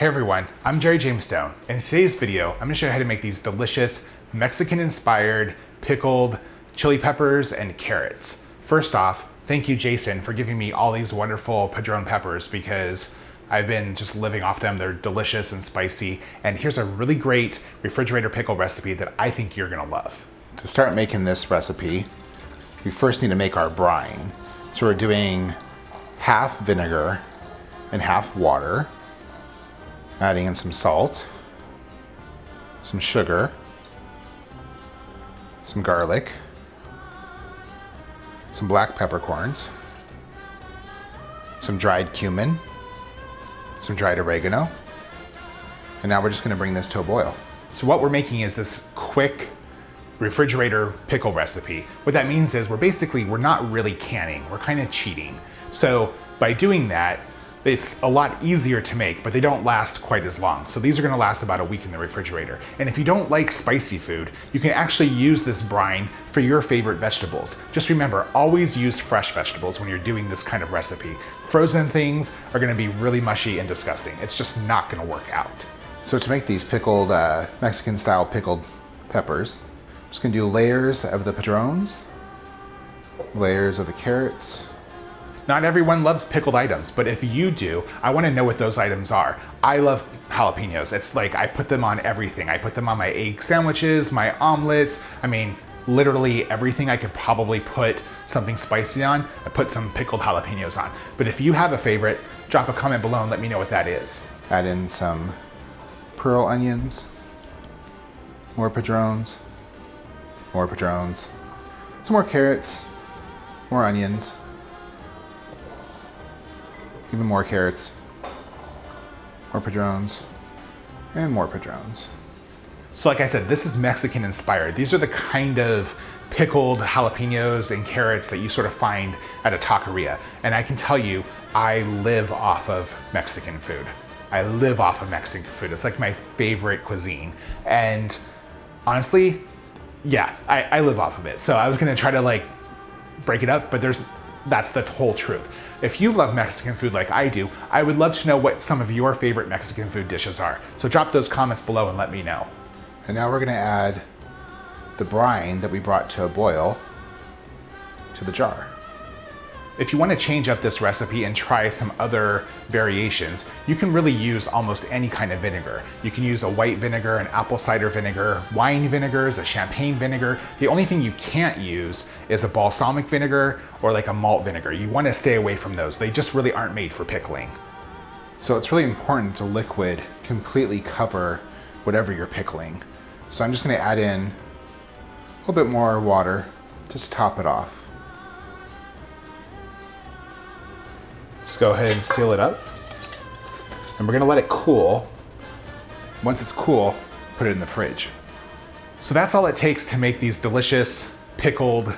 Hey everyone, I'm Jerry Jamestone, and in today's video, I'm going to show you how to make these delicious Mexican-inspired pickled chili peppers and carrots. First off, thank you Jason for giving me all these wonderful padron peppers because I've been just living off them. They're delicious and spicy, and here's a really great refrigerator pickle recipe that I think you're going to love. To start making this recipe, we first need to make our brine. So we're doing half vinegar and half water. Adding in some salt, some sugar, some garlic, some black peppercorns, some dried cumin, some dried oregano, and now we're just going to bring this to a boil. So what we're making is this quick refrigerator pickle recipe. What that means is we're not really canning, we're kind of cheating. So by doing that, it's a lot easier to make, but they don't last quite as long. So these are gonna last about a week in the refrigerator. And if you don't like spicy food, you can actually use this brine for your favorite vegetables. Just remember, always use fresh vegetables when you're doing this kind of recipe. Frozen things are gonna be really mushy and disgusting. It's just not gonna work out. So to make these pickled, Mexican style pickled peppers, I'm just gonna do layers of the padrones, layers of the carrots. Not everyone loves pickled items, but if you do, I wanna know what those items are. I love jalapenos. It's like I put them on everything. I put them on my egg sandwiches, my omelets. I mean, literally everything I could probably put something spicy on, I put some pickled jalapenos on. But if you have a favorite, drop a comment below and let me know what that is. Add in some pearl onions, more padrones, some more carrots, more onions, even more carrots, more padrones, and more padrones. So like I said, this is Mexican inspired. These are the kind of pickled jalapenos and carrots that you sort of find at a taqueria. And I can tell you, I live off of Mexican food. I live off of Mexican food. It's like my favorite cuisine. And honestly, yeah, I live off of it. So I was gonna try to like break it up, but that's the whole truth. If you love Mexican food like I do, I would love to know what some of your favorite Mexican food dishes are. So drop those comments below and let me know. And now we're gonna add the brine that we brought to a boil to the jar. If you want to change up this recipe and try some other variations, you can really use almost any kind of vinegar. You can use a white vinegar, an apple cider vinegar, wine vinegars, a champagne vinegar. The only thing you can't use is a balsamic vinegar or like a malt vinegar. You want to stay away from those. They just really aren't made for pickling. So it's really important to liquid completely cover whatever you're pickling. So I'm just going to add in a little bit more water just to top it off. Just go ahead and seal it up. And we're gonna let it cool. Once it's cool, put it in the fridge. So that's all it takes to make these delicious pickled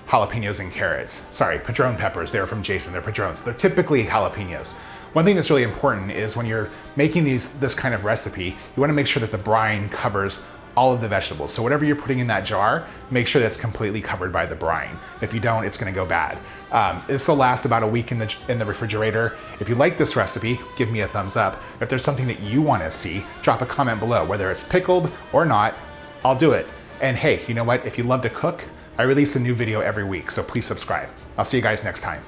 jalapenos and carrots. Sorry, padron peppers, they're from Jason, they're padrones. They're typically jalapenos. One thing that's really important is when you're making this kind of recipe, you wanna make sure that the brine covers all of the vegetables. So whatever you're putting in that jar, make sure that's completely covered by the brine. If you don't, it's gonna go bad. This will last about a week in the refrigerator. If you like this recipe, give me a thumbs up. If there's something that you wanna see, drop a comment below. Whether it's pickled or not, I'll do it. And hey, you know what? If you love to cook, I release a new video every week, so please subscribe. I'll see you guys next time.